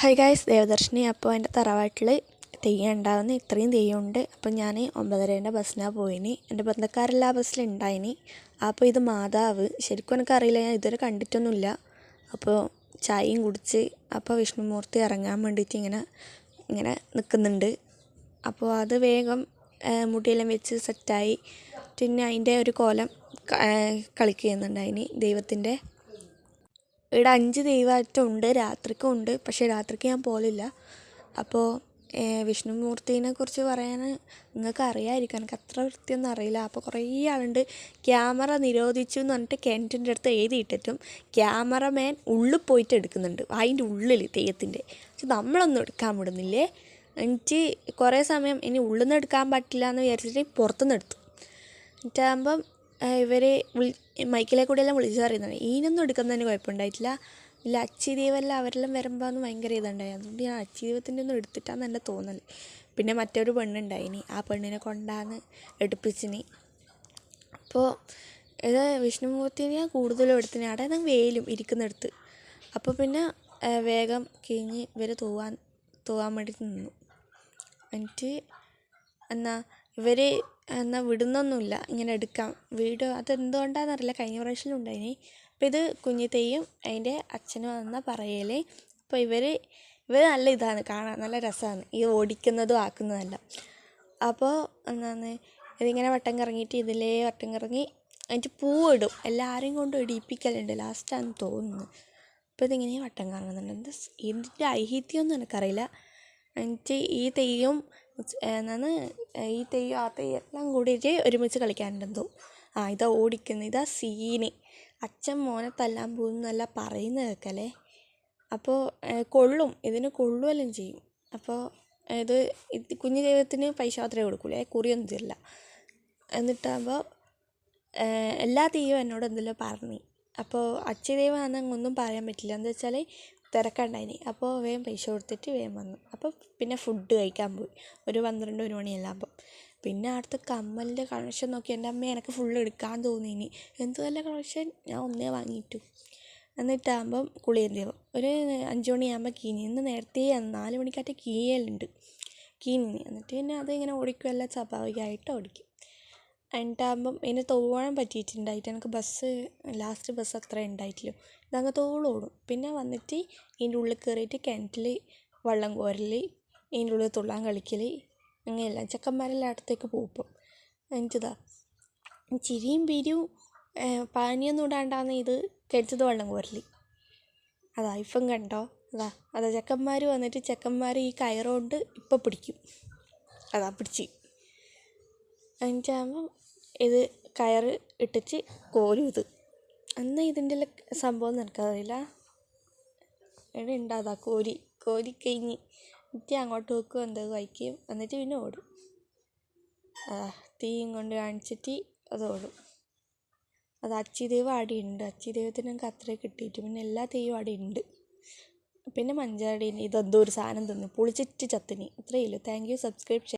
Hi guys, Devadarshini. അപ്പോൾ എൻ്റെ തറവാട്ടിൽ തെയ്യം ഉണ്ടാവുന്ന ഇത്രയും തെയ്യമുണ്ട്. അപ്പോൾ ഞാൻ 9:30 ബസ്സിനാണ് പോയിനി. എൻ്റെ ബന്ധക്കാരെല്ലാം ബസ്സിലുണ്ടായിനി. അപ്പോൾ ഇത് മാതാവ്, ശരിക്കും എനിക്കറിയില്ല, ഞാൻ ഇതുവരെ കണ്ടിട്ടൊന്നുമില്ല. അപ്പോൾ ചായയും കുടിച്ച് അപ്പോൾ വിഷ്ണുമൂർത്തി ഇറങ്ങാൻ വേണ്ടിയിട്ട് ഇങ്ങനെ നിൽക്കുന്നുണ്ട്. അപ്പോൾ അത് വേഗം മുടിയെല്ലാം വെച്ച് സെറ്റായി. പിന്നെ അതിൻ്റെ ഒരു കോലം കളിക്കുന്നുണ്ടായിനി ദൈവത്തിൻ്റെ. ഇവിടെ 5 ദൈവമായിട്ടും ഉണ്ട്, രാത്രിക്കും ഉണ്ട്. പക്ഷേ രാത്രിക്ക് ഞാൻ പോലില്ല. അപ്പോൾ വിഷ്ണുമൂർത്തിനെ കുറിച്ച് പറയാൻ നിങ്ങൾക്ക് അറിയാമായിരിക്കും, എനിക്ക് അത്ര വൃത്തിയൊന്നും അറിയില്ല. അപ്പോൾ കുറേ ആളുണ്ട് ക്യാമറ നിരോധിച്ചു എന്ന് പറഞ്ഞിട്ട് കിണറ്റിൻ്റെ അടുത്ത് എഴുതിയിട്ടിട്ടും ക്യാമറമാൻ ഉള്ളിൽ പോയിട്ട് എടുക്കുന്നുണ്ട്, അതിൻ്റെ ഉള്ളിൽ തെയ്യത്തിൻ്റെ. പക്ഷെ നമ്മളൊന്നും എടുക്കാൻ വിടുന്നില്ലേ. എനിക്ക് കുറേ സമയം ഇനി ഉള്ളിൽ നിന്ന് എടുക്കാൻ പറ്റില്ല എന്ന് വിചാരിച്ചിട്ട് പുറത്തുനിന്ന് എടുത്തു. എന്നിട്ടാകുമ്പം ഇവർ മൈക്കിലെ കൂടെയെല്ലാം വിളിച്ച് പറയുന്നത് ഈനൊന്നും എടുക്കുന്നതിന് കുഴപ്പമുണ്ടായിട്ടില്ല. ഇല്ല, അച്ചി ദൈവമെല്ലാം അവരെല്ലാം വരുമ്പോൾ ഒന്ന് ഭയങ്കര ഇതുണ്ടായി. അതുകൊണ്ട് ഞാൻ അച്ചി ദൈവത്തിൻ്റെ ഒന്നും എടുത്തിട്ടാന്ന് എൻ്റെ തോന്നൽ. പിന്നെ മറ്റൊരു പെണ്ണുണ്ടായിനി, ആ പെണ്ണിനെ കൊണ്ടാന്ന് എടുപ്പിച്ചിനി. അപ്പോൾ ഇത് വിഷ്ണുമൂർത്തിനെ കൂടുതലും എടുത്തിന്. അവിടെ നിന്ന് വെയിലും ഇരിക്കുന്നിടത്ത്. അപ്പോൾ പിന്നെ വേഗം കഴിഞ്ഞ് ഇവർ തൂവാൻ വേണ്ടി നിന്നു. എന്നിട്ട് എന്നാൽ വിടുന്നൊന്നുമില്ല, ഇങ്ങനെ എടുക്കാം വീഡിയോ. അതെന്തുകൊണ്ടാണെന്നറിയില്ല, കഴിഞ്ഞ പ്രാവശ്യം ഉണ്ടായിനി. അപ്പോൾ ഇത് കുഞ്ഞു തെയ്യം അതിൻ്റെ അച്ഛന് വന്ന പറയലേ. അപ്പോൾ ഇവർ നല്ല ഇതാണ് കാണാൻ, നല്ല രസമാണ് ഈ ഓടിക്കുന്നതും ആക്കുന്നതല്ല. അപ്പോൾ ഇതിങ്ങനെ വട്ടം കറങ്ങിയിട്ട് ഇതിലേ വട്ടം കറങ്ങി എന്നിട്ട് പൂവിടും. എല്ലാവരെയും കൊണ്ട് ഇടിയിപ്പിക്കലുണ്ട് ലാസ്റ്റാണെന്ന് തോന്നുന്നു. അപ്പോൾ ഇതിങ്ങനെ വട്ടം കറങ്ങുന്നുണ്ട്. ഇതിൻ്റെ ഐഹിത്യമൊന്നും എനിക്കറിയില്ല. എന്നിട്ട് ഈ തെയ്യം ഈ തെയ്യം ആ തെയ്യം എല്ലാം കൂടിയിട്ട് ഒരുമിച്ച് കളിക്കാനുണ്ടെന്തോ. ഇതാ ഓടിക്കുന്നത്, ഇതാ സീന്. അച്ഛൻ മോനെ തല്ലാൻ പോകുന്നല്ല പറയുന്നത് കേൾക്കല്ലേ. അപ്പോൾ ഇതിന് കൊള്ളുമെല്ലാം ചെയ്യും. അപ്പോൾ ഇത് കുഞ്ഞു ദൈവത്തിന് പൈസ മാത്രമേ കൊടുക്കൂലേ, കുറിയൊന്നും തരില്ല. എന്നിട്ടാകുമ്പോൾ എല്ലാ തെയ്യവും എന്നോട് എന്തെല്ലോ പറഞ്ഞു. അപ്പോൾ അച്ഛൻ ദൈവം ആണെങ്കിൽ ഒന്നും പറയാൻ പറ്റില്ല, എന്താ വെച്ചാൽ തിരക്കുണ്ടായിനി. അപ്പോൾ വേഗം പൈസ കൊടുത്തിട്ട് വേഗം വന്നു. അപ്പോൾ പിന്നെ ഫുഡ് കഴിക്കാൻ പോയി ഒരു 12-1 മണിയെല്ലാം ആകുമ്പോൾ. പിന്നെ അവിടുത്തെ കമ്മലിൻ്റെ കളക്ഷൻ നോക്കി എൻ്റെ അമ്മ എനിക്ക് ഫുള്ള് എടുക്കാൻ തോന്നിയിനി. എന്ത് നല്ല കളക്ഷൻ, ഞാൻ ഒന്നേ വാങ്ങിയിട്ടു. എന്നിട്ടാകുമ്പം കുളിയൻ ദൈവം ഒരു 5 മണിയാകുമ്പോൾ കീനി. ഇന്ന് നേരത്തെ 4 മണിക്കാറ്റ് കീയലുണ്ട്, കീനി. എന്നിട്ട് പിന്നെ അതിങ്ങനെ ഓടിക്കുമല്ല, സ്വാഭാവികമായിട്ട് ഓടിക്കും. എന്നിട്ടാകുമ്പം ഇതിന് തോഴാൻ പറ്റിയിട്ടുണ്ടായിട്ട് എനിക്ക് ലാസ്റ്റ് ബസ് അത്ര ഉണ്ടായിട്ടില്ല. ഇതങ്ങ് തോളോടും. പിന്നെ വന്നിട്ട് ഇതിൻ്റെ ഉള്ളിൽ കയറിയിട്ട് കിണറ്റിൽ വെള്ളം കോരൽ, ഇതിൻ്റെ ഉള്ളിൽ തുള്ളാൻ കളിക്കൽ, അങ്ങനെയല്ല. ചെക്കന്മാരെല്ലാം അടുത്തേക്ക് പോകും. എനിക്കിതാ ചിരിയും പിരിയും പാനിയൊന്നും ഇടാണ്ടാന്ന് ഇത് കിണറ്റത്ത് വെള്ളം കോരൽ. ഇപ്പം കണ്ടോ, അതാ ചെക്കന്മാർ വന്നിട്ട് ചെക്കന്മാർ ഈ കയറുകൊണ്ട് ഇപ്പം പിടിക്കും. പിടിച്ച് എന്നിട്ടാകുമ്പം ഇത് കയറ് ഇട്ടിട്ട് കോരും. ഇത് എന്നാൽ ഇതിൻ്റെ എല്ലാം സംഭവം നിനക്കറിയില്ല. ഇവിടെ ഉണ്ടാ കോരി കഴിഞ്ഞ് എന്നിട്ട് അങ്ങോട്ട് വെക്കും, എന്തോ കഴിക്കും. എന്നിട്ട് പിന്നെ ഓടും. തീയും കൊണ്ട് കാണിച്ചിട്ട് അത് ഓടും. അച്ചി ദൈവം അവിടെ ഉണ്ട്. അച്ചി ദൈവത്തിന് എനിക്ക് അത്രയും കിട്ടിയിട്ട് പിന്നെ എല്ലാ തെയ്യവും അവിടെ ഉണ്ട്. പിന്നെ മഞ്ചാടി ഇതെന്തോ ഒരു സാധനം തിന്നു പൊളിച്ചിട്ട് ചത്തിനി. ഇത്രയേ ഉള്ളൂ. Thank you. സബ്സ്ക്രൈബ്